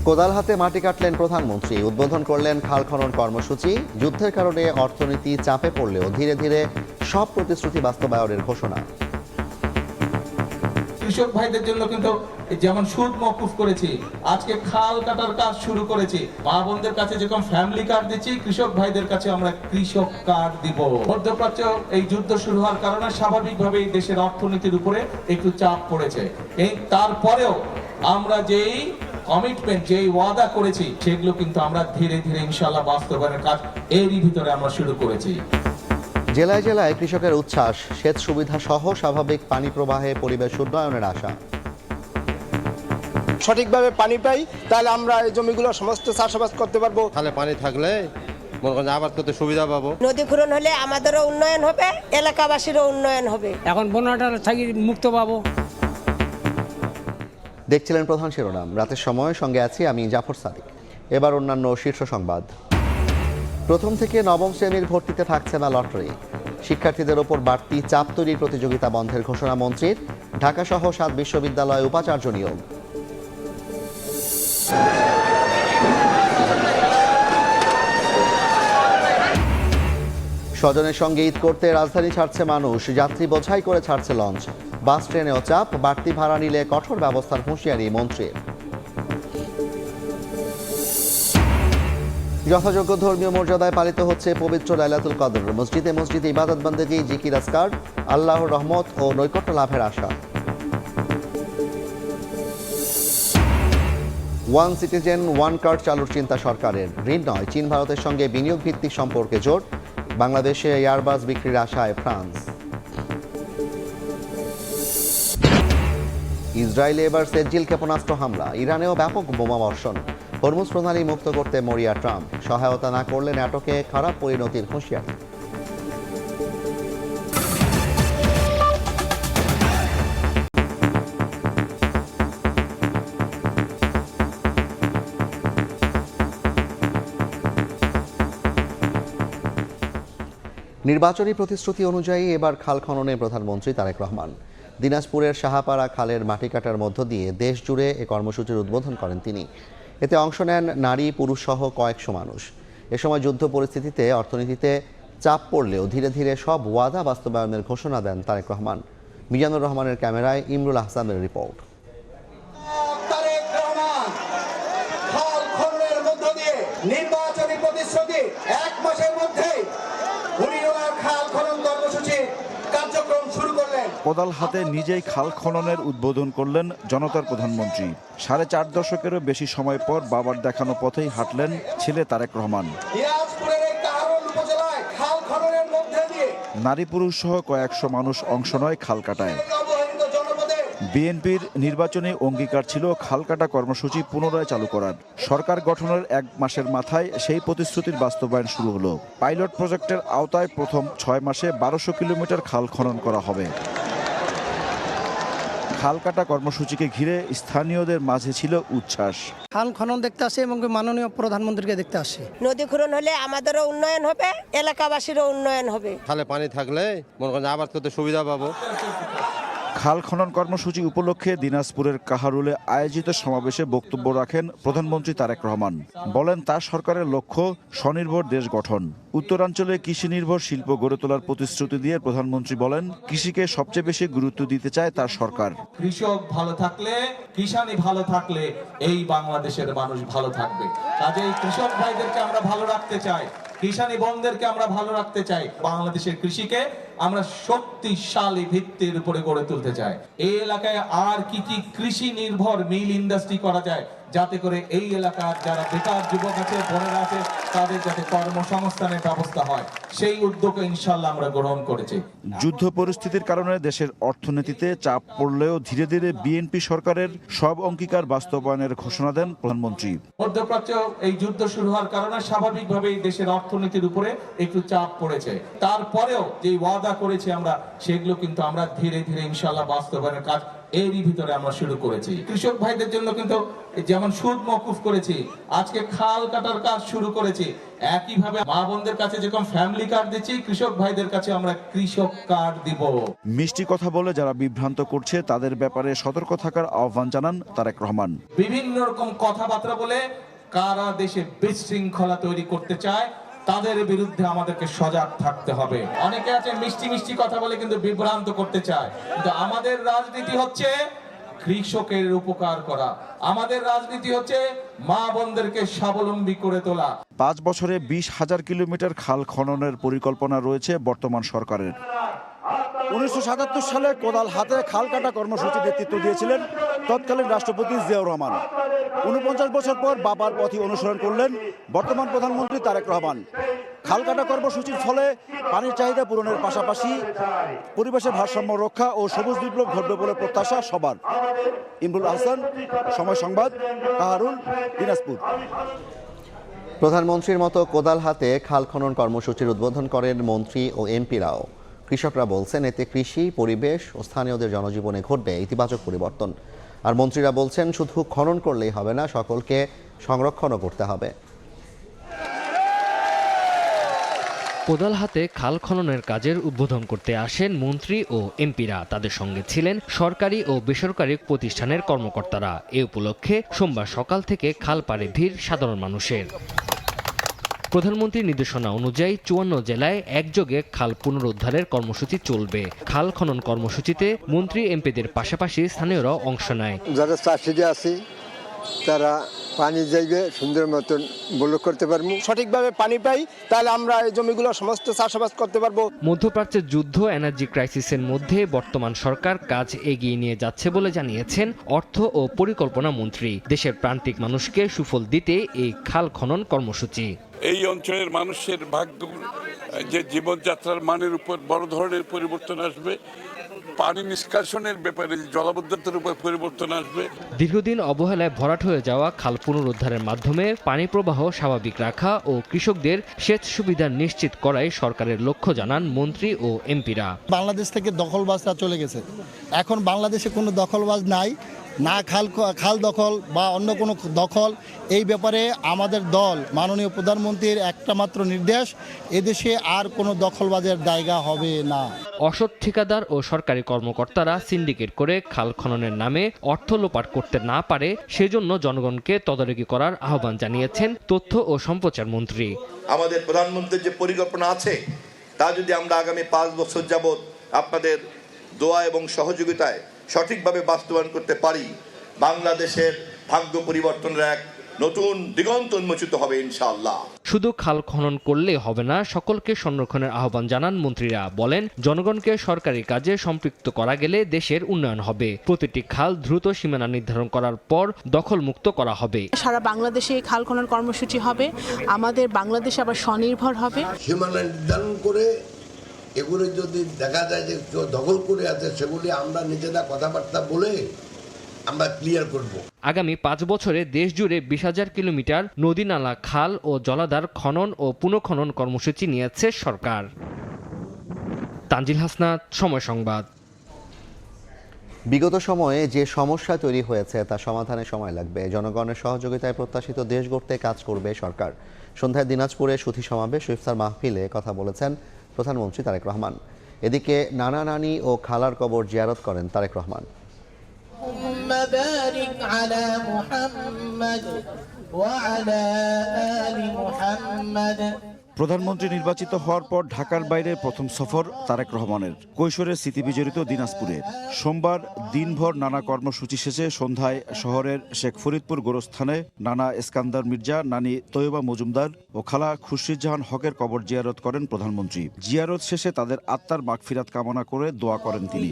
কোদাল হাতে মাটি কাটলেন প্রধানমন্ত্রী, উদ্বোধন করলেন খাল খনন কর্মসূচি। যুদ্ধের কারণে অর্থনীতি চাপে পড়লেও ধীরে ধীরে সব প্রতিশ্রুতি বাস্তবায়নের ঘোষণা। কৃষক ভাইদের জন্য কিন্তু যেমন সুদ মওকুফ করেছি, আজকে খাল কাটার কাজ শুরু করেছি। মা বোনদের কাছে যেরকম ফ্যামিলি কার্ড দিচ্ছি, কৃষক ভাইদের কাছে আমরা কৃষক কার্ড দিব। মধ্যপ্রাচ্য এই যুদ্ধ শুরু হওয়ার কারণে স্বাভাবিকভাবেই দেশের অর্থনীতির উপরে একটু চাপ পড়েছে। এই তারপরেও আমরা যেই কমিটমেন্ট, যেই ওয়াদা করেছি, সেগুলো কিন্তু আমরা ধীরে ধীরে ইনশাআল্লাহ বাস্তবায়নের কাজ এরই ভিতরে আমরা শুরু করেছি। জেলায় জেলায় কৃষকের উচ্ছ্বাস, সেচ সুবিধা সহ স্বাভাবিক পানি প্রবাহে পরিবেশ উন্নয়নের আশা। সঠিকভাবে পানি পাই, তাহলে আমরা এই জমিগুলো সমস্ত চাষাবাদ করতে পারবো। তাহলে পানি থাকলে মনে করেন আবাদ করতে সুবিধা পাবো। নদী খনন হলে আমাদেরও উন্নয়ন হবে, এলাকাবাসীরও উন্নয়ন হবে। এখন বন্যাটার থেকে মুক্ত পাবো। দেখছিলেন প্রধান শিরোনাম, রাতের সময় সঙ্গে আছি আমি জাফর সাদিক। এবার অন্যান্য শীর্ষ সংবাদ। প্রথম থেকে নবম শ্রেণীর ভর্তিতে থাকছে না লটারি। শিক্ষার্থীদের ওপর বাড়তি চাপ তৈরির প্রতিযোগিতা বন্ধের ঘোষণা মন্ত্রীর। ঢাকাসহ 7 বিশ্ববিদ্যালয়ে উপাচার্য নিয়োগ। স্বজনের সঙ্গে ঈদ করতে রাজধানী ছাড়ছে মানুষ, যাত্রী বোঝাই করে ছাড়ছে লঞ্চ। বাস ট্রেনেও চাপ, বাড়তি ভাড়া নিলে কঠোর ব্যবস্থার হুঁশিয়ারি মন্ত্রীর। যথাযোগ্য ধর্মীয় মর্যাদায় পালিত হচ্ছে পবিত্র লাইলাতুল কদর। মসজিদে মসজিদে ইবাদত বন্দেগী, জিকির আজকার, আল্লাহর রহমত ও নৈকট্য লাভের আশা। ওয়ান সিটিজেন ওয়ান কার্ড চালুর চিন্তা সরকারের। ঋণ নয়, চীন ভারতের সঙ্গে বিনিয়োগ ভিত্তিক সম্পর্কে জোর। বাংলাদেশে এয়ারবাস বিক্রির আশায় ফ্রান্স। ইসরায়েলে এবার সেজ্জিল ক্ষেপণাস্ত্র হামলা, ইরানেও ব্যাপক বোমা বর্ষণ। হরমুজ প্রণালী মুক্ত করতে মরিয়া ট্রাম্প, সহায়তা না করলে ন্যাটোকে খারাপ পরিণতির হুঁশিয়ারি। নির্বাচনী প্রতিশ্রুতি অনুযায়ী এবার খাল খননে প্রধানমন্ত্রী তারেক রহমান। দিনাজপুরের সাহাপাড়া খালের মাটি কাটার মধ্য দিয়ে দেশ জুড়ে এ কর্মসূচির উদ্বোধন করেন তিনি। এতে অংশ নেন নারী পুরুষ সহ কয়েকশো মানুষ। এ সময় যুদ্ধ পরিস্থিতিতে অর্থনীতিতে চাপ পড়লেও ধীরে ধীরে সব ওয়াদা বাস্তবায়নের ঘোষণা দেন তারেক রহমান। মিজানুর রহমানের ক্যামেরায় ইমরুল আহসানের রিপোর্ট। নির্বাচনী প্রতিশ্রুতি 1 মাসের মধ্যে খাল খনন কর্মসূচি কার্যক্রম শুরু করলেন। কোদাল হাতে নিজেই খাল খননের উদ্বোধন করলেন জনতার প্রধানমন্ত্রী। 4.5 দশকেরও বেশি সময় পর বাবার দেখানো পথেই হাঁটলেন ছেলে তারেক রহমান। নারী পুরুষ সহ কয়েকশো মানুষ অংশ নেয় খাল কাটায়। বিএনপির নির্বাচনী অঙ্গীকার ছিল খাল কাটা কর্মসূচি পুনরায় চালু করার। সরকার গঠনের 1 মাসের মাথায় সেই প্রতিশ্রুতির বাস্তবায়ন শুরু হলো। পাইলট প্রজেক্টের আওতায় প্রথম 6 মাসে 1200 কিলোমিটার খাল খনন করা হবে। খাল কাটা কর্মসূচিকে ঘিরে স্থানীয়দের মাঝে ছিল উচ্ছ্বাস। খাল খনন দেখতে আসে এবং মাননীয় প্রধানমন্ত্রীকে দেখতে আসে। নদী খনন হলে আমাদেরও উন্নয়ন হবে, এলাকাবাসীরও উন্নয়ন হবে। তাহলে পানি থাকলে মনে করেন আবাদ করতে সুবিধা পাবো। খাল খনন কর্মসূচি উপলক্ষে দিনাজপুরের কাহারুলে আয়োজিত সমাবেশে বক্তব্য রাখেন প্রধানমন্ত্রী তারেক রহমান। বলেন তার সরকারের লক্ষ্য স্বনির্ভর দেশ গঠন। উত্তরাঞ্চলে কৃষি নির্ভর শিল্প গড়ে তোলার প্রতিশ্রুতি দিয়ে প্রধানমন্ত্রী বলেন কৃষিকে সবচেয়ে বেশি গুরুত্ব দিতে চায় তার সরকার। কৃষক ভালো থাকলে, কিষানি ভালো থাকলে এই বাংলাদেশের মানুষ ভালো থাকবে। কাজেই কৃষক ভাইদেরকে আমরা ভালো রাখতে চাই, কিষানি বোনদেরকে আমরা ভালো রাখতে চাই। বাংলাদেশের কৃষিকে আমরা শক্তিশালী ভিত্তির উপরে গড়ে তুলতে চাই। এই এলাকায় আর কি কি কৃষি নির্ভর মিল ইন্ডাস্ট্রি করা যায়, যাতে করে এই এলাকার যারা বেকার যুবক আছে, বোনেরা আছে, তাদের যাতে কর্মসংস্থানের ব্যবস্থা হয়, সেই উদ্যোগ ইনশাআল্লাহ আমরা গ্রহণ করেছি। যুদ্ধ পরিস্থিতির কারণে দেশের অর্থনীতিতে চাপ পড়লেও ধীরে ধীরে বিএনপি সরকারের সব অঙ্গীকার বাস্তবায়নের ঘোষণা দেন প্রধানমন্ত্রী। মধ্যপ্রাচ্য এই যুদ্ধ শুরু হওয়ার কারণে স্বাভাবিকভাবেই দেশের অর্থনীতির উপরে একটু চাপ পড়েছে। তারপরেও যে ওয়াদা করেছি আমরা, সেগুলো কিন্তু আমরা ধীরে ধীরে ইনশাআল্লাহ বাস্তবায়নের কাজ এরই ভিতরে আমরা শুরু করেছি। কৃষক ভাইদের জন্য কিন্তু যেমন সুদ মওকুফ করেছি, আজকে খাল কাটার কাজ শুরু করেছি। একইভাবে মা বোনদের কাছে যেরকম ফ্যামিলি কার্ড দিচ্ছি, কৃষক ভাইদের কাছে আমরা কৃষক কার্ড দিব। মিষ্টি কথা বলে যারা বিভ্রান্ত করছে তাদের ব্যাপারে সতর্ক থাকার আহ্বান জানান তারেক রহমান। বিভিন্ন রকম কথাবার্তা বলে কারা দেশে বিশৃঙ্খলা তৈরি করতে চায় তাদের বিরুদ্ধে আমাদেরকে সজাগ থাকতে হবে। অনেকে আছে মিষ্টি মিষ্টি কথা বলে কিন্তু বিভ্রান্ত করতে চায়, কিন্তু আমাদের রাজনীতি হচ্ছে কৃষকের উপকার করা। আমাদের রাজনীতি হচ্ছে মা বোনদেরকে স্বাবলম্বী করে তোলা। 5 বছরে 20,000 কিলোমিটার খাল খননের পরিকল্পনা রয়েছে বর্তমান সরকারের। 1977 সালে কোদাল হাতে খাল কাটা কর্মসূচি নেতৃত্ব দিয়েছিলেন তৎকালীন রাষ্ট্রপতি জিয়াউর রহমান। 49 বছর পর বাবার পথই অনুসরণ করলেন বর্তমান প্রধানমন্ত্রী তারেক রহমান। খাল কাটা কর্মসূচির ফলে পানির চাহিদা পূরণের পাশাপাশি পরিবেশের ভারসাম্য রক্ষা ও সবুজ বিপ্লব ঘটবে বলে প্রত্যাশা সবার। ইমরুল আহসান, সময় সংবাদ, কাহারুল, দিনাজপুর। প্রধানমন্ত্রীর মতো কোদাল হাতে খাল খনন কর্মসূচির উদ্বোধন করেন মন্ত্রী ও এমপিরাও। কৃষকরা বলছেন এতে কৃষি, পরিবেশ ও স্থানীয়দের জনজীবনে ঘটবে ইতিবাচক পরিবর্তন। আর মন্ত্রীরা বলছেন শুধু খনন করলেই হবে না, সকলকে সংরক্ষণও করতে হবে। কোদাল হাতে খাল খননের কাজের উদ্বোধন করতে আসেন মন্ত্রী ও এমপিরা। তাদের সঙ্গে ছিলেন সরকারি ও বেসরকারি প্রতিষ্ঠানের কর্মকর্তারা। এ উপলক্ষে সোমবার সকাল থেকে খাল পাড়ে ভিড় সাধারণ মানুষের। প্রধানমন্ত্রীর নির্দেশনা অনুযায়ী 54 জেলায় একযোগে খাল পুনরুদ্ধারের কর্মসূচি চলবে। খাল খনন কর্মসূচিতে মন্ত্রী এমপিদের পাশাপাশি স্থানীয়রাও অংশ নেয়। যারা চাষিরা আছে তারা পানি যাইবে সুন্দর মতন ব্লক করতে পারবো, সঠিকভাবে পানি পাই, তাহলে আমরা এই জমিগুলো সমস্ত চাষাবাদ করতে পারবো। মধ্যপ্রাচ্যের যুদ্ধ, এনার্জি ক্রাইসিসের মধ্যে বর্তমান সরকার কাজ এগিয়ে নিয়ে যাচ্ছে বলে জানিয়েছেন অর্থ ও পরিকল্পনা মন্ত্রী। দেশের প্রান্তিক মানুষকে সুফল দিতে এই খাল খনন কর্মসূচি। এই অঞ্চলের মানুষের ভাগ্য, যে জীবনযাত্রার মানের উপর বড় ধরনের পরিবর্তন আসবে। পানি নিষ্কাশনের ব্যাপারে জলাবদ্ধতার উপর পরিবর্তন আসবে। দীর্ঘদিন অবহেলায় ভরাট হয়ে যাওয়া খাল পুনরুদ্ধারের মাধ্যমে পানি প্রবাহ স্বাভাবিক রাখা ও কৃষকদের সেচ সুবিধা নিশ্চিত করাই সরকারের লক্ষ্য জানান মন্ত্রী ও এমপিরা। বাংলাদেশ থেকে দখলবাজরা চলে গেছে, এখন বাংলাদেশে কোনো দখলবাজ নাই, না খাল দখল বা অন্য কোনো দখল। এই ব্যাপারে আমাদের দল মাননীয় প্রধানমন্ত্রীর একটা মাত্র নির্দেশ, এদেশে আর কোনো দখলবাজের জায়গা হবে না। অসৎ ঠিকাদার ও সরকারি কর্মকর্তারা সিন্ডিকেট করে খাল খননের নামে অর্থ লোপাট করতে না পারে সেজন্য জনগণকে তদারকি করার আহ্বান জানিয়েছেন তথ্য ও সম্প্রচার মন্ত্রী। আমাদের প্রধানমন্ত্রীর যে পরিকল্পনা আছে তা যদি আমরা আগামী 5 বছর যাবৎ আপনাদের দোয়া এবং সহযোগিতায় সঠিকভাবে বাস্তবায়ন করতে পারি, বাংলাদেশের ভাগ্য পরিবর্তনের এক নতুন দিগন্ত উন্মোচিত হবে ইনশাআল্লাহ। শুধু খাল খনন করলে হবে না, সকলকে সংরক্ষণের আহ্বান জানান মন্ত্রীরা। বলেন জনগণকে সরকারি কাজে সম্পৃক্ত করা গেলে দেশের উন্নয়ন হবে। প্রতিটি খাল দ্রুত সীমানা নির্ধারণ করার পর দখলমুক্ত করা হবে। সারা বাংলাদেশে খাল খনন কর্মসূচি হবে, আমাদের বাংলাদেশ আবার স্বনির্ভর হবে। সীমানা নির্ধারণ করে এগুলো যদি দেখা যায় যে দখল করে আছে, সেগুলি আমরা নিজেরা কথাবার্তা বলে আমরা ক্লিয়ার করব। আগামী 5 বছরে দেশ জুড়ে 20,000 কিলোমিটার নদী, নালা, খাল ও জলাধার খনন ও পুনঃখনন কর্মসূচি নিয়েছে সরকার। তানজিল হাসনাত, সময় সংবাদ। বিগত সময়ে যে সমস্যা তৈরি হয়েছে তা সমাধানে সময় লাগবে। জনগণের সহযোগিতায় প্রত্যাশিত দেশ গড়তে কাজ করবে সরকার। সন্ধ্যায় দিনাজপুরে সুধী সমাবেশ ও ইফতার মাহফিলে কথা বলেছেন প্রধানমন্ত্রী তারেক রহমান। এদিকে নানা নানি ও খালার কবর জিয়ারত করেন তারেক রহমান। প্রধানমন্ত্রী নির্বাচিত হওয়ার পর ঢাকার বাইরে প্রথম সফর তারেক রহমানের। কৈশোরের স্মৃতিবিজড়িত দিনাজপুরে সোমবার দিনভর নানা কর্মসূচি শেষে সন্ধ্যায় শহরের শেখ ফরিদপুর গোরস্থানে নানা ইস্কান্দার মির্জা, নানি তৈয়বা মজুমদার ও খালা খুরশিদজাহান হকের কবর জিয়ারত করেন প্রধানমন্ত্রী। জিয়ারত শেষে তাদের আত্মার মাগফিরাত কামনা করে দোয়া করেন তিনি।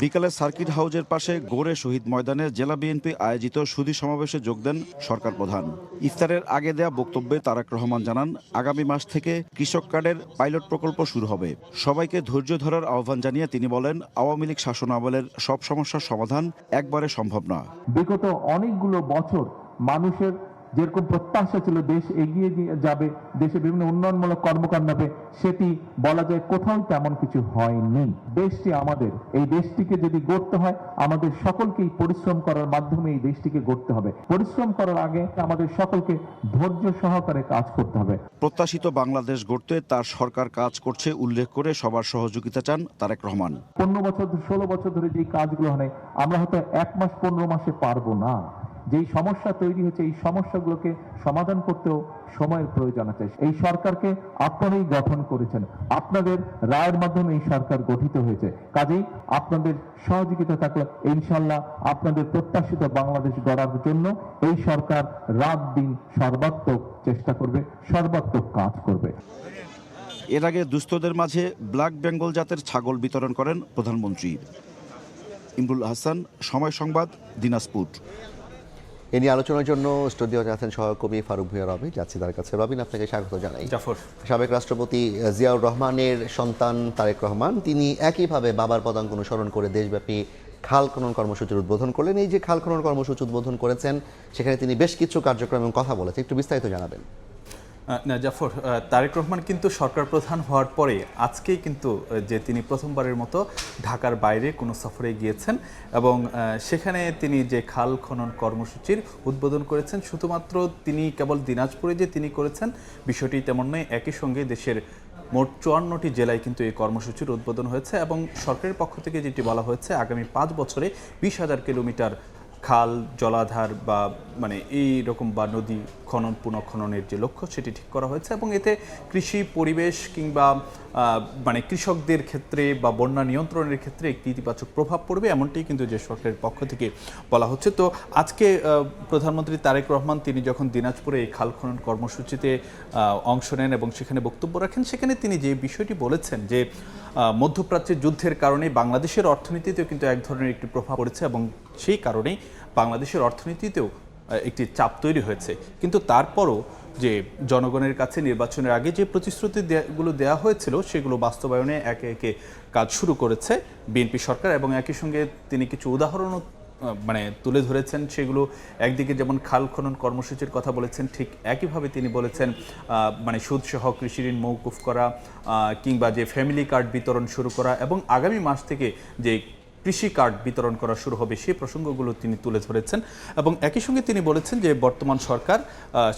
বিকালে সার্কিট হাউজের পাশে গড়ে শহীদ ময়দানে জেলা বিএনপি আয়োজিত সুধী সমাবেশে যোগ দেন সরকার প্রধান। ইফতারের আগে দেয়া বক্তব্যে তারেক রহমান জানান, আগামী মাস থেকে কৃষক কার্ডের পাইলট প্রকল্প শুরু হবে। সবাইকে ধৈর্য ধরার আহ্বান জানিয়ে তিনি বলেন, আওয়ামী লীগ শাসনামলের সব সমস্যার সমাধান একবারে সম্ভব না। বিগত অনেকগুলো বছর মানুষের যেরকম প্রত্যাশা ছিল দেশ এগিয়ে যাবে, দেশে বিভিন্ন উন্নয়নমূলক কর্মকাণ্ড হবে, সেটি বলা যায় কোথাও তেমন কিছু হয়নি। দেশটি আমাদের, এই দেশটিকে যদি গড়তে হয় আমাদের সকলকেই পরিশ্রম করার মাধ্যমে এই দেশটিকে গড়তে হবে। পরিশ্রম করার আগে আমাদের সকলকে ধৈর্য সহকারে কাজ করতে হবে। প্রত্যাশিত বাংলাদেশ গড়তে তার সরকার কাজ করছে উল্লেখ করে সবার সহযোগিতা চান তারেক রহমান। 15 বছর 16 বছর ধরে যে কাজগুলো হয় আমরা হয়তো 1 মাস 15 মাসে পারবো না। যেই সমস্যা তৈরি হচ্ছে এই সমস্যাগুলোকে সমাধান করতেও সময়ের প্রয়োজন আছে। এই সরকারকে আপনারাই গঠন করেছেন, আপনাদের রায়ের মাধ্যমে এই সরকার গঠিত হয়েছে। কাজেই আপনাদের সহযোগিতা থাকলে ইনশাল্লাহ আপনাদের প্রত্যাশিত বাংলাদেশ গড়ার জন্য এই সরকার রাত দিন সর্বাত্মক চেষ্টা করবে, সর্বাত্মক কাজ করবে। এর আগে দুস্থদের মাঝে ব্ল্যাক বেঙ্গল জাতের ছাগল বিতরণ করেন প্রধানমন্ত্রী। ইমরুল হাসান, সময় সংবাদ, দিনাজপুর। এ নিয়ে আলোচনার জন্য স্টুডিওতে আছেন সহকবি ফারুক ভূঁইয়া রবি। যাচ্ছি তার কাছে। রবিন, আপনাকে স্বাগত জানাই। সাবেক রাষ্ট্রপতি জিয়াউর রহমানের সন্তান তারেক রহমান তিনি একইভাবে বাবার পদাঙ্ক অনুসরণ করে দেশব্যাপী খাল খনন কর্মসূচির উদ্বোধন করলেন। এই যে খাল খনন কর্মসূচি উদ্বোধন করেছেন, সেখানে তিনি বেশ কিছু কার্যক্রম এবং কথা বলেছেন, একটু বিস্তারিত জানাবেন। না জাফর, তারেক রহমান কিন্তু সরকার প্রধান হওয়ার পরে আজকেই কিন্তু যে তিনি প্রথমবারের মতো ঢাকার বাইরে কোনো সফরে গিয়েছেন এবং সেখানে তিনি যে খাল খনন কর্মসূচির উদ্বোধন করেছেন, শুধুমাত্র তিনি কেবল দিনাজপুরে যে তিনি করেছেন বিষয়টি তেমন নয়। একই সঙ্গে দেশের মোট 54টি জেলায় কিন্তু এই কর্মসূচির উদ্বোধন হয়েছে এবং সরকারের পক্ষ থেকে যেটি বলা হয়েছে আগামী 5 বছরে 20,000 কিলোমিটার খাল, জলাধার বা এই রকম বা নদী খনন পুনঃখননের যে লক্ষ্য সেটি ঠিক করা হয়েছে এবং এতে কৃষি, পরিবেশ কিংবা কৃষকদের ক্ষেত্রে বা বন্যা নিয়ন্ত্রণের ক্ষেত্রে একটি ইতিবাচক প্রভাব পড়বে, এমনটি কিন্তু যে সরকারের পক্ষ থেকে বলা হচ্ছে। তো আজকে প্রধানমন্ত্রী তারেক রহমান তিনি যখন দিনাজপুরে এই খাল খনন কর্মসূচিতে অংশ নেন এবং সেখানে বক্তব্য রাখেন, সেখানে তিনি যে বিষয়টি বলেছেন যে মধ্যপ্রাচ্যের যুদ্ধের কারণে বাংলাদেশের অর্থনীতিতেও কিন্তু এক ধরনের একটি প্রভাব পড়েছে এবং সেই কারণেই বাংলাদেশের অর্থনীতিতেও একটি চাপ তৈরি হয়েছে। কিন্তু তারপরও যে জনগণের কাছে নির্বাচনের আগে যে প্রতিশ্রুতিগুলো দেওয়া হয়েছিল সেগুলো বাস্তবায়নে একে একে কাজ শুরু করেছে বিএনপি সরকার এবং একই সঙ্গে তিনি কিছু উদাহরণও তুলে ধরেছেন। সেগুলো একদিকে যেমন খাল খনন কর্মসূচির কথা বলেছেন, ঠিক একইভাবে তিনি বলেছেন সুদসহ কৃষি ঋণ মওকুফ করা কিংবা যে ফ্যামিলি কার্ড বিতরণ শুরু করা এবং আগামী মাস থেকে যে কৃষি কার্ড বিতরণ করা শুরু হবে সেই প্রসঙ্গগুলো তিনি তুলে ধরেছেন এবং একই সঙ্গে তিনি বলেছেন যে বর্তমান সরকার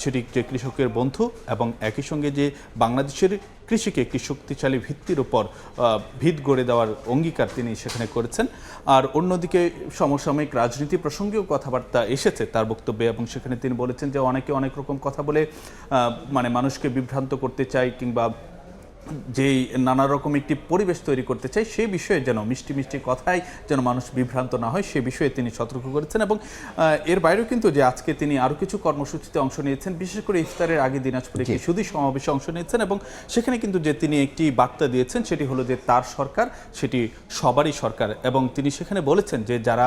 সেটি যে কৃষকের বন্ধু এবং একই সঙ্গে যে বাংলাদেশের কৃষিকে একটি শক্তিশালী ভিত্তির উপর ভিত গড়ে দেওয়ার অঙ্গীকার তিনি সেখানে করেছেন। আর অন্যদিকে সমসাময়িক রাজনীতি প্রসঙ্গেও কথাবার্তা এসেছে তার বক্তব্যে এবং সেখানে তিনি বলেছেন যে অনেকে অনেক রকম কথা বলে মানুষকে বিভ্রান্ত করতে চায় কিংবা যেই নানা রকম একটি পরিবেশ তৈরি করতে চাই সেই বিষয়ে যেন মিষ্টি মিষ্টি কথায় যেন মানুষ বিভ্রান্ত না হয় সে বিষয়ে তিনি সতর্ক করেছেন। এবং এর বাইরেও কিন্তু যে আজকে তিনি আরও কিছু কর্মসূচিতে অংশ নিয়েছেন, বিশেষ করে ইফতারের আগে দিনাজপুরে একটি সুধী সমাবেশে অংশ নিয়েছেন এবং সেখানে কিন্তু যে তিনি একটি বার্তা দিয়েছেন সেটি হলো যে তার সরকার সেটি সবারই সরকার এবং তিনি সেখানে বলেছেন যে যারা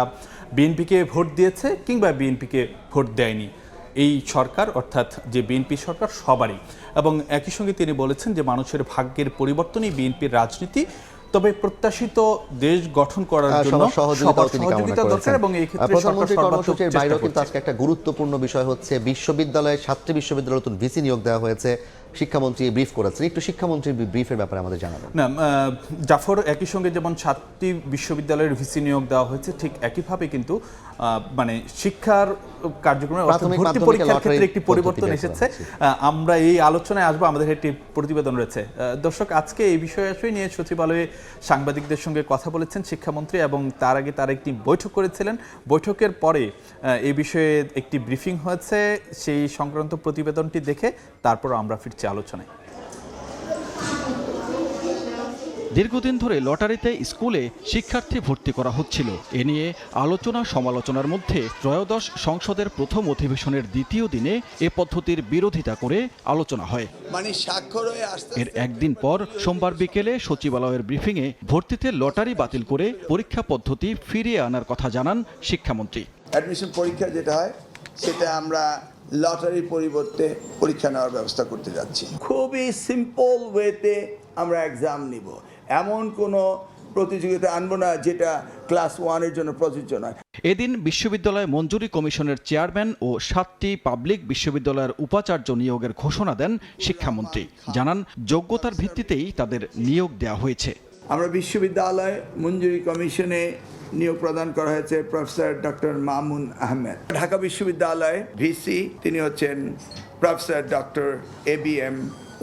বিএনপিকে ভোট দিয়েছে কিংবা বিএনপিকে ভোট দেয়নি এই সরকার অর্থাৎ যে বিএনপি সরকার সবারই। এবং একই সঙ্গে তিনি বলেছেন যে মানুষের ভাগ্যের পরিবর্তনই বিএনপির রাজনীতি, তবে প্রত্যাশিত দেশ গঠন করার জন্য সহযোগিতা দরকার এবং এই ক্ষেত্রে প্রধানমন্ত্রী কর্মসূচির বাইরেও কিন্তু আজকে একটা গুরুত্বপূর্ণ বিষয় হচ্ছে বিশ্ববিদ্যালয়ে ছাত্রী বিশ্ববিদ্যালয়ে নতুন ভিসি নিয়োগ দেওয়া হয়েছে। শিক্ষামন্ত্রী ব্রিফ করেছেন, একটু শিক্ষামন্ত্রীর ব্রিফের ব্যাপারে আমাদের জানাবেন। না জাফর, একই সঙ্গে যেমন ছাত্রী বিশ্ববিদ্যালয়ের ভিসি নিয়োগ দেওয়া হয়েছে ঠিক একইভাবে কিন্তু শিক্ষার কার্যক্রমে ভর্তি পরীক্ষার ক্ষেত্রে একটি পরিবর্তন এসেছে। আমরা এই আলোচনায় আসবো, আমাদের একটি প্রতিবেদন রয়েছে। দর্শক, আজকে এই বিষয় নিয়ে সচিবালয়ে সাংবাদিকদের সঙ্গে কথা বলেছেন শিক্ষামন্ত্রী এবং তার আগে তারা একটি বৈঠক করেছিলেন। বৈঠকের পরে এই বিষয়ে একটি ব্রিফিং হয়েছে, সেই সংক্রান্ত প্রতিবেদনটি দেখে তারপর আমরা ফিরছি আলোচনায়। দীর্ঘদিন ধরে লটারিতে স্কুলে শিক্ষার্থী ভর্তি করা হচ্ছিল। এ নিয়ে আলোচনা সমালোচনার মধ্যে ত্রয়োদশ সংসদের প্রথম অধিবেশনের দ্বিতীয় দিনে এ পদ্ধতির বিরোধিতা করে আলোচনা হয়। এর একদিন পর সোমবার বিকেলে সচিবালয়ের ব্রিফিংয়ে ভর্তিতে লটারি বাতিল করে পরীক্ষা পদ্ধতি ফিরিয়ে আনার কথা জানান শিক্ষামন্ত্রী। অ্যাডমিশন পরীক্ষা যেটা হয় সেটা আমরা লটারির পরিবর্তে পরীক্ষা নেওয়ার ব্যবস্থা করতে যাচ্ছি। খুবই সিম্পল ওয়েতে আমরা এক্সাম নিব, এমন কোনো প্রতিযোগিতা আনবো না যেটা ক্লাস 1-এর জন্য প্রযোজ্য নয়। এদিন বিশ্ববিদ্যালয় মঞ্জুরি কমিশনের চেয়ারম্যান ও 7টি পাবলিক বিশ্ববিদ্যালয়ের উপাচার্য নিয়োগের ঘোষণা দেন শিক্ষামন্ত্রী। জানান, যোগ্যতার ভিত্তিতেই তাদের নিয়োগ দেওয়া হয়েছে। আমরা বিশ্ববিদ্যালয় মঞ্জুরি কমিশনে নিয়োগ প্রদান করা হয়েছে প্রফেসর ডক্টর মামুন আহমেদ। ঢাকা বিশ্ববিদ্যালয় ভিসি তিনি হচ্ছেন প্রফেসর ডক্টর ABM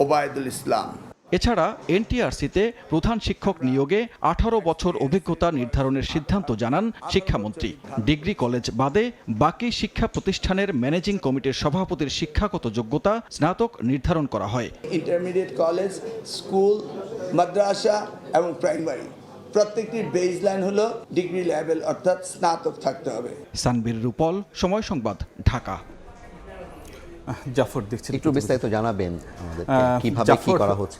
ওবায়দুল ইসলাম। এছাড়া এনটিআরসিতে প্রধান শিক্ষক নিয়োগে 18 বছর অভিজ্ঞতা নির্ধারণের সিদ্ধান্ত জানান শিক্ষামন্ত্রী। ডিগ্রি কলেজ বাদে বাকি শিক্ষা প্রতিষ্ঠানের ম্যানেজিং কমিটির সভাপতির শিক্ষাগত যোগ্যতা স্নাতক নির্ধারণ করা হয়। ইন্টারমিডিয়েট কলেজ, স্কুল, মাদ্রাসা এবং প্রাইমারি প্রত্যেকটির বেসলাইন হলো ডিগ্রি লেভেল অর্থাৎ স্নাতক থাকতে হবে। সানবীর রূপল, সময় সংবাদ, ঢাকা। জাফর দেখছেন, একটু বিস্তারিত জানাবেন আমাদেরকে কিভাবে কি করা হচ্ছে।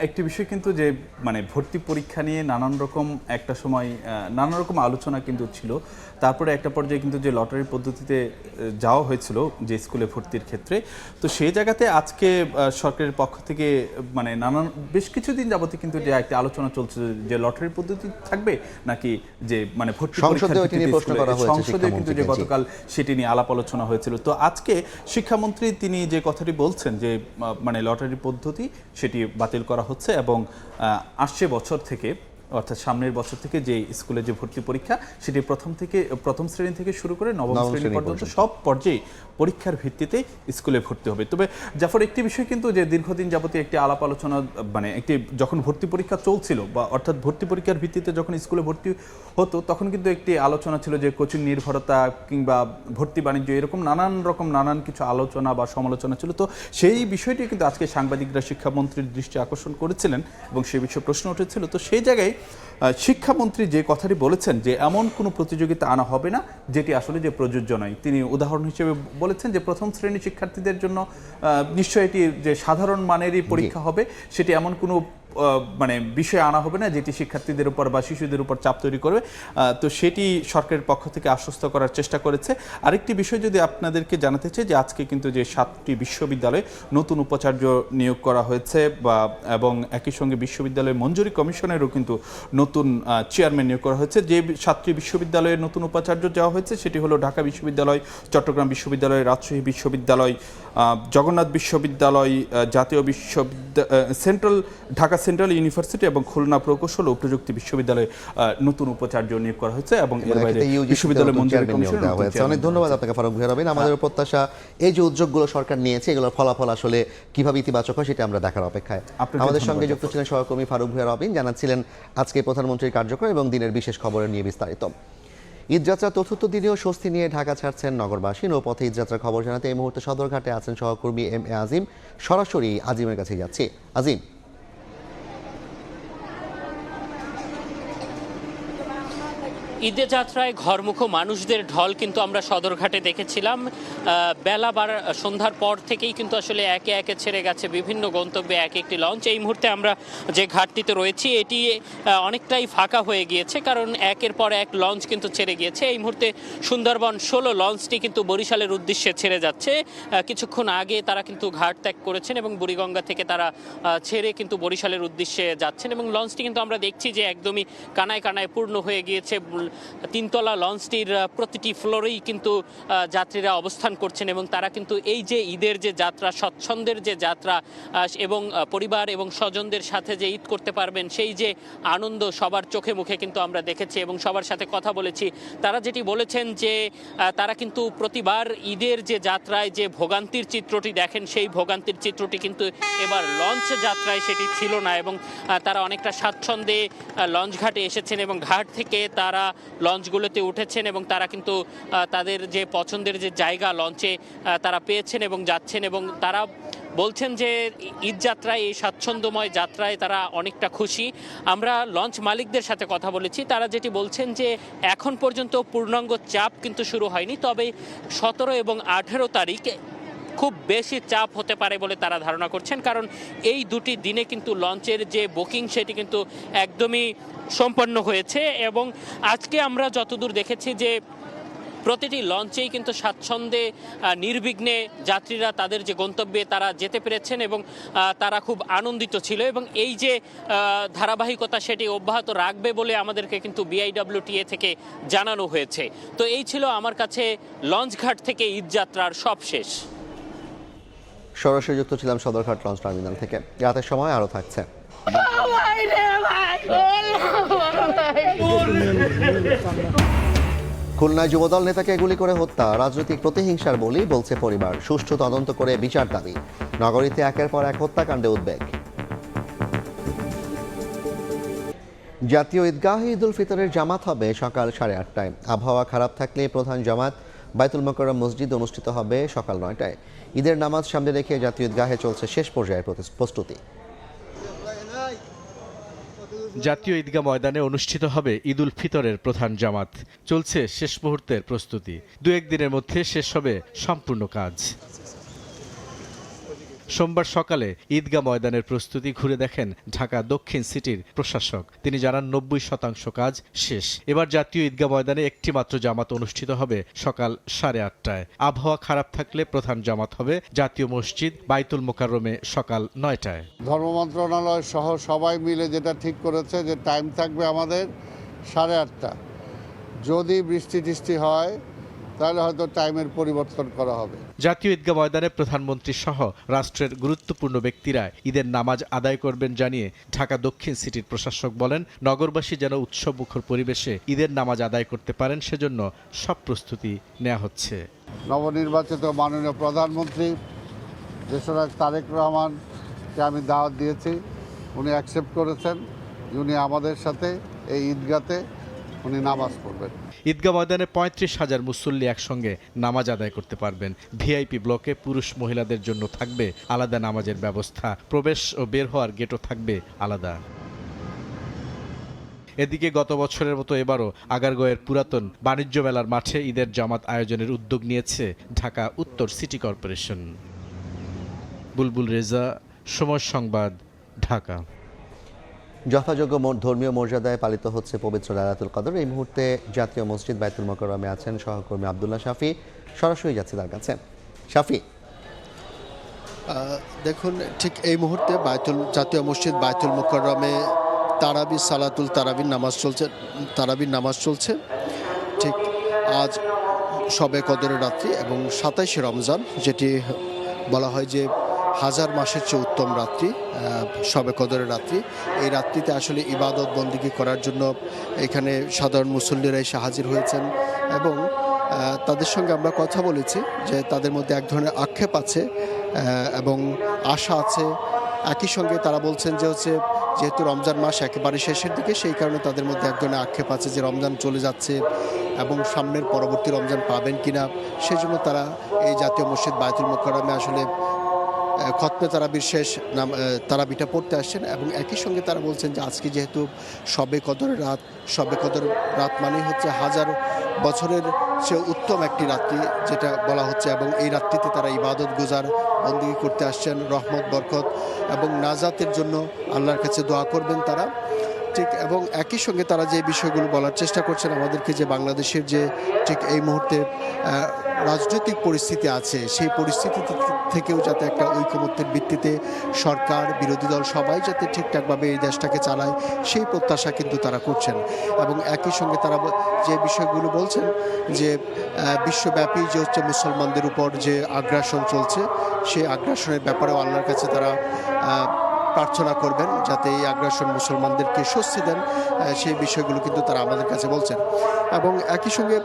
একটি বিষয় কিন্তু যে মানে ভর্তি পরীক্ষা নিয়ে নানান রকম একটা সময় নানান রকম আলোচনা কিন্তু ছিল। তারপরে একটা পর্যায়ে কিন্তু যে লটারি পদ্ধতিতে যাওয়া হয়েছিল যে স্কুলে ভর্তির ক্ষেত্রে, তো সেই জায়গাতে আজকে সরকারের পক্ষ থেকে মানে নানান বেশ কিছুদিন যাবতীয় কিন্তু যে একটা আলোচনা চলছে যে লটারি পদ্ধতি থাকবে নাকি যে মানে ভর্তি সংসদে কিন্তু যে গতকাল সেটি নিয়ে আলাপ আলোচনা হয়েছিল। তো আজকে শিক্ষামন্ত্রী তিনি যে কথাটি বলছেন যে মানে লটারি পদ্ধতি সেটি বাতিল করা হচ্ছে এবং আসছে বছর থেকে অর্থাৎ সামনের বছর থেকে যে স্কুলে যে ভর্তি পরীক্ষা সেটি প্রথম শ্রেণী থেকে শুরু করে নবম শ্রেণী পর্যন্ত সব পর্যায়ে পরীক্ষার ভিত্তিতে স্কুলে ভর্তি হবে। তবে জাফর, একটি বিষয় কিন্তু যে দীর্ঘদিন যাবতীয় একটি আলাপ আলোচনা মানে একটি যখন ভর্তি পরীক্ষা চলছিল বা অর্থাৎ ভর্তি পরীক্ষার ভিত্তিতে যখন স্কুলে ভর্তি হতো তখন কিন্তু একটি আলোচনা ছিল যে কোচিং নির্ভরতা কিংবা ভর্তি বাণিজ্য এরকম নানান কিছু আলোচনা বা সমালোচনা ছিল। তো সেই বিষয়টি কিন্তু আজকে সাংবাদিকরা শিক্ষামন্ত্রীর দৃষ্টি আকর্ষণ করেছিলেন এবং সেই বিষয়ে প্রশ্ন উঠেছিল। তো সেই জায়গায় শিক্ষামন্ত্রী যে কথাটি বলেছেন যে এমন কোনো প্রতিযোগিতা আনা হবে না যেটি আসলে যে প্রযোজ্য নয়। তিনি উদাহরণ হিসেবে বলেছেন যে প্রথম শ্রেণীর শিক্ষার্থীদের জন্য নিশ্চয়ই এটি যে সাধারণ মানেরই পরীক্ষা হবে, সেটি এমন কোনো মানে বিষয় আনা হবে না যেটি শিক্ষার্থীদের উপর বা শিশুদের উপর চাপ তৈরি করবে। তো সেটি সরকারের পক্ষ থেকে আশ্বস্ত করার চেষ্টা করেছে। আরেকটি বিষয় যদি আপনাদেরকে জানাতে চাই যে আজকে কিন্তু যে 7টি বিশ্ববিদ্যালয়ে নতুন উপাচার্য নিয়োগ করা হয়েছে এবং একই সঙ্গে বিশ্ববিদ্যালয় মঞ্জুরি কমিশনেরও কিন্তু নতুন চেয়ারম্যান নিয়োগ করা হয়েছে। যে 7টি বিশ্ববিদ্যালয়ের নতুন উপাচার্য দেওয়া হয়েছে সেটি হলো ঢাকা বিশ্ববিদ্যালয়, চট্টগ্রাম বিশ্ববিদ্যালয়, রাজশাহী বিশ্ববিদ্যালয়, জগন্নাথ বিশ্ববিদ্যালয়, জাতীয় বিশ্ববিদ্যালয়, ঢাকা সেন্ট্রাল ইউনিভার্সিটি এবং খুলনা প্রকৌশল ও প্রযুক্তি বিশ্ববিদ্যালয়ে নতুন উপাচার্য নিয়োগ করা হয়েছে এবং এর বাইরে বিশ্ববিদ্যালয় মঞ্জুরি কমিশন দেওয়া হয়েছে। অনেক ধন্যবাদ আপনাকে ফারুক ভূঁইয়া রবিন। আমাদের প্রত্যাশা এই যে উদ্যোগগুলো সরকার নিয়েছে এগুলোর ফলাফল আসলে কিভাবে ইতিবাচক হয় সেটা আমরা দেখার অপেক্ষায়। আমাদের সঙ্গে যুক্ত ছিলেন সহকর্মী ফারুক ভূঁইয়া রবিন, জানাচ্ছিলেন আজকে প্রধানমন্ত্রীর কার্যক্রম এবং দিনের বিশেষ খবরের নিয়ে বিস্তারিত। ঈদযাত্রা চতুর্থ দিনেও স্বস্তি নিয়ে ঢাকা ছাড়ছেন নগরবাসী। নৌপথে ঈদযাত্রার খবর জানাতে এই মুহূর্তে সদরঘাটে আছেন সহকর্মী MA আজিম। সরাসরি আজিমের কাছে যাচ্ছি। আজিম, ঈদের যাত্রায় ঘরমুখো মানুষদের ঢল কিন্তু আমরা সদরঘাটে দেখেছিলাম। বেলা সন্ধ্যার পর থেকেই কিন্তু আসলে একে একে ছেড়ে গেছে বিভিন্ন গন্তব্যে এক একটি লঞ্চ। এই মুহূর্তে আমরা যে ঘাটটিতে রয়েছি এটি অনেকটাই ফাঁকা হয়ে গিয়েছে, কারণ একের পর এক লঞ্চ কিন্তু ছেড়ে গিয়েছে। এই মুহূর্তে সুন্দরবন 16 লঞ্চটি কিন্তু বরিশালের উদ্দেশ্যে ছেড়ে যাচ্ছে। কিছুক্ষণ আগে তারা কিন্তু ঘাট ত্যাগ করেছেন এবং বুড়িগঙ্গা থেকে তারা ছেড়ে কিন্তু বরিশালের উদ্দেশ্যে যাচ্ছেন এবং লঞ্চটি কিন্তু আমরা দেখছি যে একদমই কানায় কানায় পূর্ণ হয়ে গিয়েছে। 3তলা লঞ্চটির প্রতিটি ফ্লোরেই কিন্তু যাত্রীরা অবস্থান করছেন এবং তারা কিন্তু এই যে ঈদের যে যাত্রা, স্বচ্ছন্দের যে যাত্রা এবং পরিবার এবং স্বজনদের সাথে যে ঈদ করতে পারবেন সেই যে আনন্দ সবার চোখে মুখে কিন্তু আমরা দেখেছি এবং সবার সাথে কথা বলেছি। তারা যেটি বলেছেন যে তারা কিন্তু প্রতিবার ঈদের যে যাত্রায় যে ভোগান্তির চিত্রটি দেখেন সেই ভোগান্তির চিত্রটি কিন্তু এবার লঞ্চ যাত্রায় সেটি ছিল না এবং তারা অনেকটা স্বাচ্ছন্দ্যে লঞ্চ ঘাটে এসেছেন এবং ঘাট থেকে তারা লঞ্চগুলোতে উঠেছেন এবং তারা কিন্তু তাদের যে পছন্দের যে জায়গা লঞ্চে তারা পেয়েছেন এবং যাচ্ছেন এবং তারা বলছেন যে ঈদ যাত্রায় এই স্বাচ্ছন্দ্যময় যাত্রায় তারা অনেকটা খুশি। আমরা লঞ্চ মালিকদের সাথে কথা বলেছি, তারা যেটি বলছেন যে এখন পর্যন্ত পূর্ণাঙ্গ চাপ কিন্তু শুরু হয়নি, তবে 17 এবং 18 তারিখ খুব বেশি চাপ হতে পারে বলে তারা ধারণা করছেন, কারণ এই দুটি দিনে কিন্তু লঞ্চের যে বুকিং সেটি কিন্তু একদমই সম্পন্ন হয়েছে এবং আজকে আমরা যতদূর দেখেছি যে প্রতিটি লঞ্চেই কিন্তু স্বাচ্ছন্দ্যে নির্বিঘ্নে যাত্রীরা তাদের যে গন্তব্যে তারা যেতে পেরেছেন এবং তারা খুব আনন্দিত ছিল এবং এই যে ধারাবাহিকতা সেটি অব্যাহত রাখবে বলে আমাদেরকে কিন্তু বিআইডব্লিউটিএ থেকে জানানো হয়েছে। তো এই ছিল আমার কাছে লঞ্চঘাট থেকে ঈদযাত্রার সব শেষ। সরাসরি যুক্ত ছিলাম সদরঘাট লঞ্চ টার্মিনাল থেকে। রাতের সময় আরও থাকছে। খুলনায় যুবদল নেতাকে গুলি করে হত্যা রাজনৈতিক প্রতিহিংসার বলি বলছে পরিবার। সুষ্ঠু তদন্ত করে বিচার দাবি। নগরীতে একের পর এক হত্যাকাণ্ডে উদ্বেগ। জাতীয় ঈদগাহে ঈদুল ফিতরের জামাত হবে সকাল 8:30টায়। আবহাওয়া খারাপ থাকলে প্রধান জামাত বাইতুল মোকাররম মসজিদ অনুষ্ঠিত হবে সকাল 9টায়। ঈদের নামাজ সামনে রেখে জাতীয় ঈদগাহে চলছে শেষ পর্যায়ের প্রস্তুতি। জাতীয় ঈদগাহ ময়দানে অনুষ্ঠিত হবে ঈদুল ফিতরের প্রধান জামাত। চলছে শেষ মুহূর্তের প্রস্তুতি। 2-1 দিনের মধ্যে শেষ হবে সম্পূর্ণ কাজ। সোমবার সকালে ঈদগাহ ময়দানের প্রস্তুতি ঘুরে দেখেন ঢাকা দক্ষিণ সিটির প্রশাসক। তিনি জানান 90% কাজ শেষ। এবার জাতীয় ঈদগাহ ময়দানে একটি মাত্র জামাত অনুষ্ঠিত হবে সকাল 8:30টায়। আবহাওয়া খারাপ থাকলে প্রধান জামাত হবে জাতীয় মসজিদ বাইতুল মোকাররমে সকাল 9টায়। ধর্ম মন্ত্রণালয় সহ সবাই মিলে যেটা ঠিক করেছে যে টাইম থাকবে আমাদের 8:30টা। যদি বৃষ্টি টিষ্টি হয় তাহলে হয়তো টাইমের পরিবর্তন করা হবে। জাতীয় ঈদগাহ ময়দানে প্রধানমন্ত্রী সহ রাষ্ট্রের গুরুত্বপূর্ণ ব্যক্তিরা ঈদের নামাজ আদায় করবেন জানিয়ে ঢাকা দক্ষিণ সিটির প্রশাসক বলেন, নগরবাসী যেন উৎসবমুখর পরিবেশে ঈদের নামাজ আদায় করতে পারেন সেজন্য সব প্রস্তুতি নেওয়া হচ্ছে। নবনির্বাচিত মাননীয় প্রধানমন্ত্রী দেশনায়ক তারেক রহমানকে আমি দাওয়াত দিয়েছি, উনি অ্যাকসেপ্ট করেছেন। উনি আমাদের সাথে এই ঈদগাতে উনি নামাজ পড়বেন। ঈদগাহ ময়দানে 35,000 মুসল্লি একসঙ্গে নামাজ আদায় করতে পারবেন। ভিআইপি ব্লকে পুরুষ মহিলাদের জন্য থাকবে আলাদা নামাজের ব্যবস্থা। প্রবেশ ও বের হওয়ার গেটও থাকবে আলাদা। এদিকে গত বছরের মতো এবারও আগারগাঁওয়ের পুরাতন বাণিজ্য মেলার মাঠে ঈদের জামাত আয়োজনের উদ্যোগ নিয়েছে ঢাকা উত্তর সিটি কর্পোরেশন। বুলবুল রেজা, সময় সংবাদ, ঢাকা। যথাযোগ্য ধর্মীয় মর্যাদায় পালিত হচ্ছে পবিত্র লাইলাতুল কদর। এই মুহূর্তে জাতীয় মসজিদ বাইতুল মোকাররমে আছেন সহকর্মী আব্দুল্লাহ শাফি। সরাসরি যাচ্ছে তার কাছে। শাফি, দেখুন, ঠিক এই মুহূর্তে জাতীয় মসজিদ বাইতুল মোকাররমে তারাবির নামাজ চলছে। ঠিক আজ শবে কদরের রাত্রি এবং 27শে রমজান, যেটি বলা হয় যে হাজার মাসের চেয়ে উত্তম রাত্রি, শবে কদরের রাত্রি। এই রাত্রিতে আসলে ইবাদত বন্দেগী করার জন্য এখানে সাধারণ মুসল্লিরা এসে হাজির হয়েছেন এবং তাদের সঙ্গে আমরা কথা বলেছি যে তাদের মধ্যে এক ধরনের আক্ষেপ আছে এবং আশা আছে। একই সঙ্গে তারা বলছেন যে যেহেতু রমজান মাস একেবারে শেষের দিকে, সেই কারণে তাদের মধ্যে এক ধরনের আক্ষেপ আছে যে রমজান চলে যাচ্ছে এবং সামনের পরবর্তী রমজান পাবেন কিনা। সেজন্য তারা এই জাতীয় মসজিদ বাইতুল মোকাররমে আসলে খতমে তারাবির শেষ তারাবিটা পড়তে আসছেন এবং একই সঙ্গে তারা বলছেন যে আজকে যেহেতু শবে কদর রাত মানেই হচ্ছে হাজার বছরের চেয়ে উত্তম একটি রাত্রি যেটা বলা হচ্ছে এবং এই রাত্রিতে তারা ইবাদত গুজার বন্দেগী করতে আসছেন, রহমত বরকত এবং নাজাতের জন্য আল্লাহর কাছে দোয়া করবেন তারা। ঠিক এবং একই সঙ্গে তারা যে বিষয়গুলো বলার চেষ্টা করছেন আমাদেরকে, যে বাংলাদেশের যে ঠিক এই মুহূর্তে রাজনৈতিক পরিস্থিতি আছে, সেই পরিস্থিতি থেকেও যাতে একটা ঐকমত্যের ভিত্তিতে সরকার, বিরোধী দল সবাই যাতে ঠিকঠাকভাবে এই দেশটাকে চালায়, সেই প্রত্যাশা কিন্তু তারা করছেন। এবং একই সঙ্গে তারা যে বিষয়গুলো বলছেন যে বিশ্বব্যাপী যে মুসলমানদের উপর যে আগ্রাসন চলছে, সেই আগ্রাসনের ব্যাপারেও আল্লাহর কাছে তারা প্রার্থনা করবেন যাতে এই আগ্রাসন মুসলমানদেরকে স্বস্তি দেন, সেই বিষয়গুলো কিন্তু তারা আমাদের কাছে বলছেন। এবং একই সঙ্গে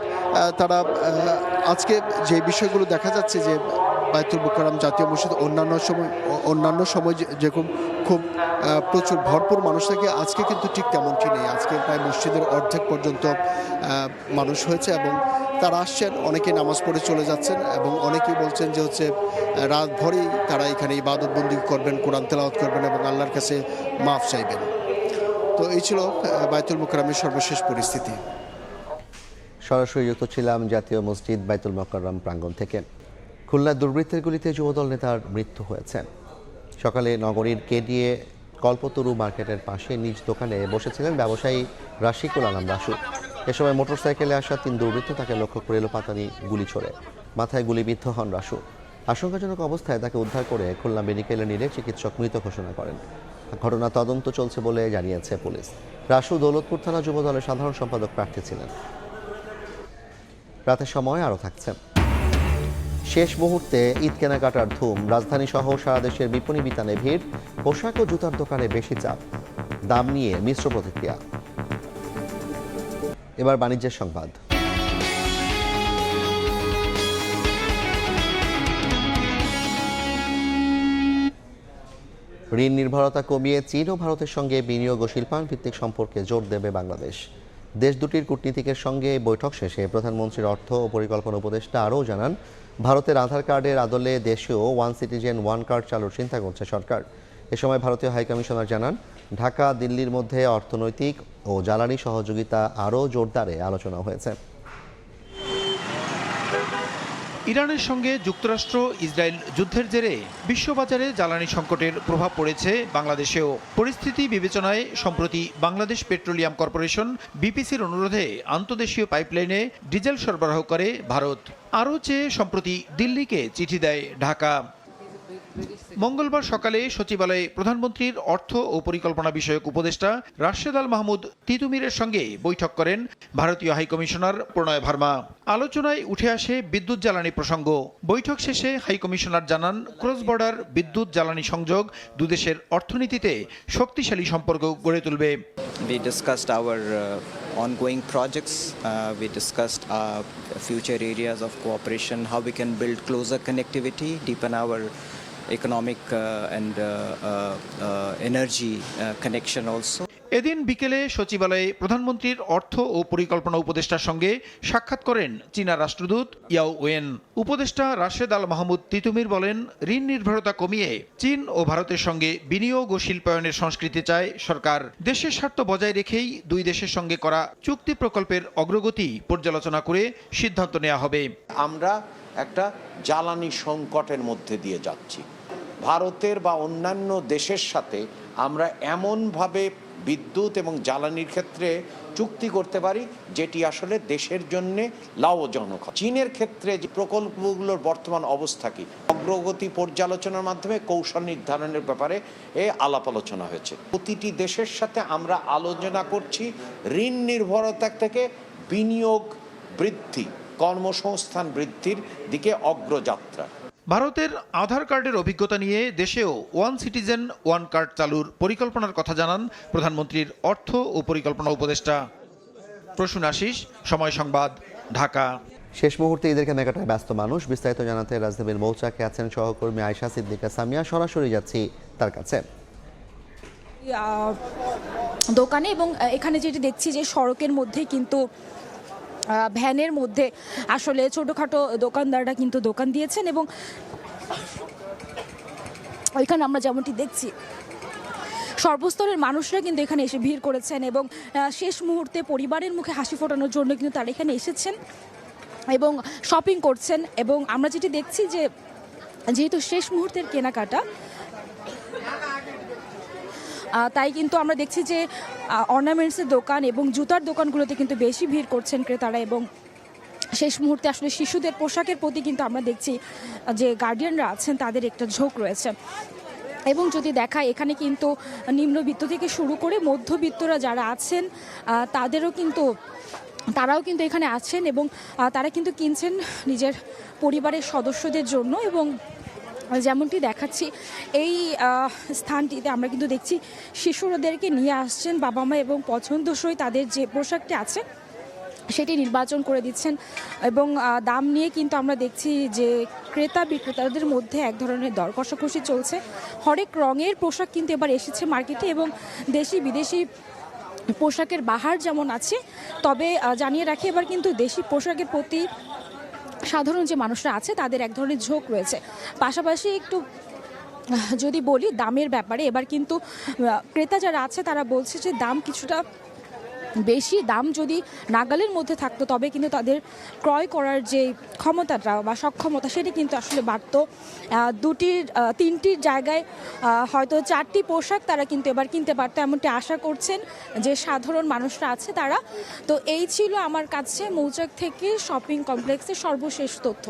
তারা আজকে যে বিষয়গুলো দেখা যাচ্ছে যে বাইতুল মোকাররম জাতীয় মসজিদ অন্যান্য সময় যেরকম খুব প্রচুর ভরপুর মানুষ থাকে, আজকে কিন্তু ঠিক তেমনটি নেই। আজকে প্রায় মসজিদের অর্ধেক পর্যন্ত মানুষ হয়েছে এবং তারা আসছেন, অনেকে নামাজ পড়ে চলে যাচ্ছেন এবং অনেকেই বলছেন যে রাত ভরেই তারা এখানে ইবাদত বন্দেগী করবেন, কোরআন তেলাওয়াত করবেন এবং আল্লাহর কাছে মাফ চাইবেন। তো এই ছিল বাইতুল মোকাররমের সর্বশেষ পরিস্থিতি। সরাসরি যুক্ত ছিলাম জাতীয় মসজিদ বাইতুল মোকাররম প্রাঙ্গণ থেকে। খুলনার দুর্বৃত্তের গুলিতে যুবদল নেতার মৃত্যু হয়েছে। সকালে নগরীর কেডিএ কল্পতরু মার্কেটের পাশে নিজ দোকানে বসেছিলেন ব্যবসায়ী রাশিকুল আলম রাসু। এ সময় মোটরসাইকেলে আসা 3 দুর্বৃত্ত তাকে লক্ষ্য করে এলোপাতাড়ি গুলি ছোড়ে। মাথায় গুলিবিদ্ধ হন রাসু। আশঙ্কাজনক অবস্থায় তাকে উদ্ধার করে খুলনা মেডিকেলে নিলে চিকিৎসক মৃত ঘোষণা করেন। ঘটনা তদন্ত চলছে বলে জানিয়েছে পুলিশ। রাসু দৌলতপুর থানা যুব দলের সাধারণ সম্পাদক প্রার্থী ছিলেন। রাতের সময় আরও থাকছে শেষ মুহূর্তে ঈদ কেনাকাটার ধুম। রাজধানী সহ সারা দেশের বিপণী বিতানে ভিড়। পোশাক ও জুতার দোকানে বেশি চাপ, দাম নিয়ে মিশ্র প্রতিক্রিয়া। এবার বাণিজ্যের সংবাদ। ঋণ নির্ভরতা কমিয়ে চীন ও ভারতের সঙ্গে বিনিয়োগ ও শিল্পায়ন ভিত্তিক সম্পর্কে জোর দেবে বাংলাদেশ। দেশ দুটির কূটনীতিকের সঙ্গে বৈঠক শেষে প্রধানমন্ত্রীর অর্থ ও পরিকল্পনা উপদেষ্টা আরও জানান, ভারতের আধার কার্ডের আদলে দেশেও ওয়ান সিটিজেন ওয়ান কার্ড চালুর চিন্তা করছে সরকার। এ সময় ভারতীয় হাইকমিশনার জানান, ঢাকা দিল্লির মধ্যে অর্থনৈতিক ও জ্বালানি সহযোগিতা আরও জোরদারে আলোচনা হয়েছে। ইরানের সঙ্গে যুক্তরাষ্ট্র ইসরায়েল যুদ্ধের জেরে বিশ্ববাজারে জ্বালানি সংকটের প্রভাব পড়েছে বাংলাদেশেও। পরিস্থিতি বিবেচনায় সম্প্রতি বাংলাদেশ পেট্রোলিয়াম কর্পোরেশন বিপিসির অনুরোধে আন্তদেশীয় পাইপলাইনে ডিজেল সরবরাহ করে ভারত। আরও চেয়ে সম্প্রতি দিল্লিকে চিঠি দেয় ঢাকা। মঙ্গলবার সকালে সচিবালয়ে প্রধানমন্ত্রীর অর্থ ও পরিকল্পনা বিষয়ক উপদেষ্টা রাশেদ আল মাহমুদ তিতুমিরের সঙ্গে বৈঠক করেন ভারতীয় হাইকমিশনার প্রণয় ভার্মা। আলোচনায় উঠে আসে বিদ্যুৎ জ্বালানি প্রসঙ্গ। বৈঠক শেষে হাইকমিশনার জানান, ক্রস বর্ডার বিদ্যুৎ জ্বালানি সংযোগ দুদেশের অর্থনীতিতে শক্তিশালী সম্পর্ক গড়ে তুলবে। We discussed our ongoing projects. We discussed future areas of cooperation, how we can build closer connectivity, deepen our economic and energy connection also. এদিন বিকেলে সচিবালয়ে প্রধানমন্ত্রীর অর্থ ও পরিকল্পনা উপদেষ্টার সঙ্গে সাক্ষাৎ করেন চীনা রাষ্ট্রদূত ইয়াও ওয়েন। উপদেষ্টা রাশেদ আল মাহমুদ তিতুমির বলেন, ঋণ নির্ভরতা কমিয়ে চীন ও ভারতের সঙ্গে বিনিয়োগ ও শিল্পায়নের সংস্কৃতি চায় সরকার। দেশের স্বার্থ বজায় রেখেই দুই দেশের সঙ্গে করা চুক্তি প্রকল্পের অগ্রগতি পর্যালোচনা করে সিদ্ধান্ত নেওয়া হবে। আমরা একটা জ্বালানি সংকটের মধ্যে দিয়ে যাচ্ছি। ভারতের বা অন্যান্য দেশের সাথে আমরা এমনভাবে বিদ্যুৎ এবং জ্বালানির ক্ষেত্রে চুক্তি করতে পারি যেটি আসলে দেশের জন্য লাভজনক। চীনের ক্ষেত্রে যে প্রকল্পগুলোর বর্তমান অবস্থা কি, অগ্রগতি পর্যালোচনার মাধ্যমে কৌশল নির্ধারণের ব্যাপারে আলাপ আলোচনা হয়েছে। প্রতিটি দেশের সাথে আমরা আলোচনা করছি ঋণ নির্ভরতা থেকে বিনিয়োগ বৃদ্ধি, কর্মসংস্থান বৃদ্ধির দিকে অগ্রযাত্রা। ভারতের আধার কার্ডের অভিজ্ঞতা নিয়ে দেশেও ওয়ান সিটিজেন ওয়ান কার্ড চালুর পরিকল্পনার কথা জানান প্রধানমন্ত্রীর অর্থ ও পরিকল্পনা উপদেষ্টা। প্রসূন আশিস, সময় সংবাদ, ঢাকা। শেষ মুহূর্তে ঈদের কেনাকাটায় ব্যস্ত মানুষ। বিস্তারিত জানাতে রাজধানীর মৌচাকে আছেন সহকর্মী আয়শা সিদ্দিকা সামিয়া। সরাসরি যাচ্ছি তার কাছে। দোকানে এবং এখানে যেটি দেখছি যে সড়কের মধ্যে কিন্তু ভ্যানের মধ্যে আসলে ছোটোখাটো দোকানদাররা কিন্তু দোকান দিয়েছেন এবং ওইখানে আমরা যেমনটি দেখছি সর্বস্তরের মানুষরা কিন্তু এখানে এসে ভিড় করেছেন এবং শেষ মুহূর্তে পরিবারের মুখে হাসি ফোটানোর জন্য কিন্তু তারা এখানে এসেছেন এবং শপিং করছেন। এবং আমরা যেটি দেখছি যে যেহেতু শেষ মুহূর্তের কেনাকাটা, তাই কিন্তু আমরা দেখছি যে অর্নামেন্টসের দোকান এবং জুতার দোকানগুলোতে কিন্তু বেশি ভিড় করছেন ক্রেতারা। এবং শেষ মুহূর্তে আসলে শিশুদের পোশাকের প্রতি কিন্তু আমরা দেখছি যে গার্ডিয়ানরা আছেন তাদের একটা ঝোঁক রয়েছে। এবং যদি দেখা এখানে কিন্তু নিম্নবিত্ত থেকে শুরু করে মধ্যবিত্তরা যারা আছেন তারাও কিন্তু এখানে আছেন এবং তারা কিন্তু কিনছেন নিজের পরিবারের সদস্যদের জন্য। এবং যেমনটি দেখাচ্ছি এই স্থানটিতে আমরা কিন্তু দেখছি শিশুদেরকে নিয়ে আসছেন বাবা মা এবং পছন্দসই তাদের যে পোশাকটি আছে সেটি নির্বাচন করে দিচ্ছেন। এবং দাম নিয়ে কিন্তু আমরা দেখছি যে ক্রেতা বিক্রেতাদের মধ্যে এক ধরনের দর কষাকষি চলছে। হরেক রঙের পোশাক কিন্তু এবার এসেছে মার্কেটে এবং দেশি বিদেশি পোশাকের বাহার যেমন আছে, তবে জানিয়ে রাখি এবার কিন্তু দেশি পোশাকের প্রতি সাধারণ যে মানুষরা আছে তাদের এক ধরনের ঝোঁক রয়েছে। পাশাপাশি একটু যদি বলি দামের ব্যাপারে, এবার কিন্তু ক্রেতা যারা আছে তারা বলছে যে দাম কিছুটা বেশি দাম যদি নাগালের মধ্যে থাকতো তবে কিন্তু তাদের ক্রয় করার যে ক্ষমতাটা বা সক্ষমতা সেটি কিন্তু আসলে বাড়ত। তিনটির জায়গায় হয়তো 4টি পোশাক তারা কিন্তু এবার কিনতে পারতো, এমনটি আশা করছেন যে সাধারণ মানুষরা আছে তারা। তো এই ছিল আমার কাছে মৌচাক থেকে শপিং কমপ্লেক্সের সর্বশেষ তথ্য।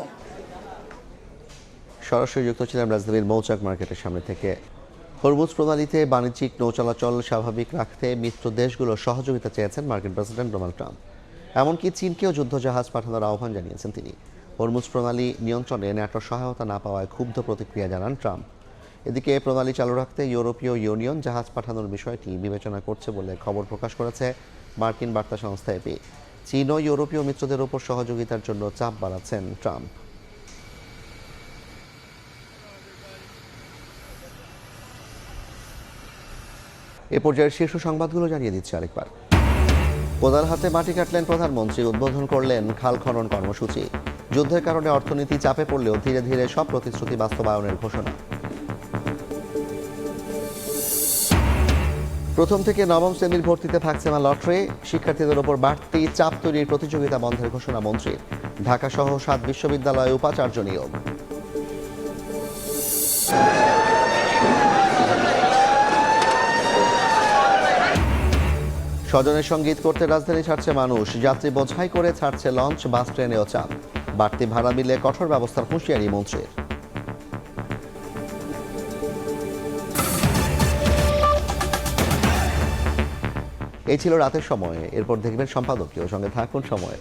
সরাসরি যুক্ত ছিলাম রাজধানীর মৌচাক মার্কেটের সামনে থেকে। হরমুজ প্রণালীতে বাণিজ্যিক নৌ চলাচল স্বাভাবিক রাখতে মিত্র দেশগুলোর সহযোগিতা চেয়েছেন মার্কিন প্রেসিডেন্ট ডোনাল্ড ট্রাম্প। এমনকি চীনকেও যুদ্ধজাহাজ পাঠানোর আহ্বান জানিয়েছেন তিনি। হরমুজ প্রণালী নিয়ন্ত্রণে ন্যাটোর সহায়তা না পাওয়ায় ক্ষুব্ধ প্রতিক্রিয়া জানান ট্রাম্প। এদিকে প্রণালী চালু রাখতে ইউরোপীয় ইউনিয়ন জাহাজ পাঠানোর বিষয়টি বিবেচনা করছে বলে খবর প্রকাশ করেছে মার্কিন বার্তা সংস্থা এপি। চীন ও ইউরোপীয় মিত্রদের উপর সহযোগিতার জন্য চাপ বাড়াচ্ছেন ট্রাম্প। এ পর্যায়ের শীর্ষ সংবাদগুলো জানিয়ে দিচ্ছে আরেকবার। কোদাল হাতে মাটি কাটলেন প্রধানমন্ত্রী, উদ্বোধন করলেন খাল খনন কর্মসূচি। যুদ্ধের কারণে অর্থনীতি চাপে পড়লেও ধীরে ধীরে সব প্রতিশ্রুতি বাস্তবায়নের ঘোষণা। প্রথম থেকে নবম শ্রেণীর ভর্তিতে থাকছে না লটারি, শিক্ষার্থীদের উপর বাড়তি চাপ তৈরির প্রতিযোগিতা বন্ধের ঘোষণা মন্ত্রীর। ঢাকা সহ 7 বিশ্ববিদ্যালয়ে উপাচার্য নিয়োগ। স্বজনের সঙ্গীত করতে রাজধানী ছাড়ছে মানুষ, যাত্রী বোঝাই করে ছাড়ছে লঞ্চ, বাস, ট্রেনেও চাপ। বাড়তি ভাড়া মিলে কঠোর ব্যবস্থার হুঁশিয়ারি মন্ত্রীর। এই ছিল রাতের সময়, এরপর দেখবেন সম্পাদকীয়। সঙ্গে থাকুন সময়।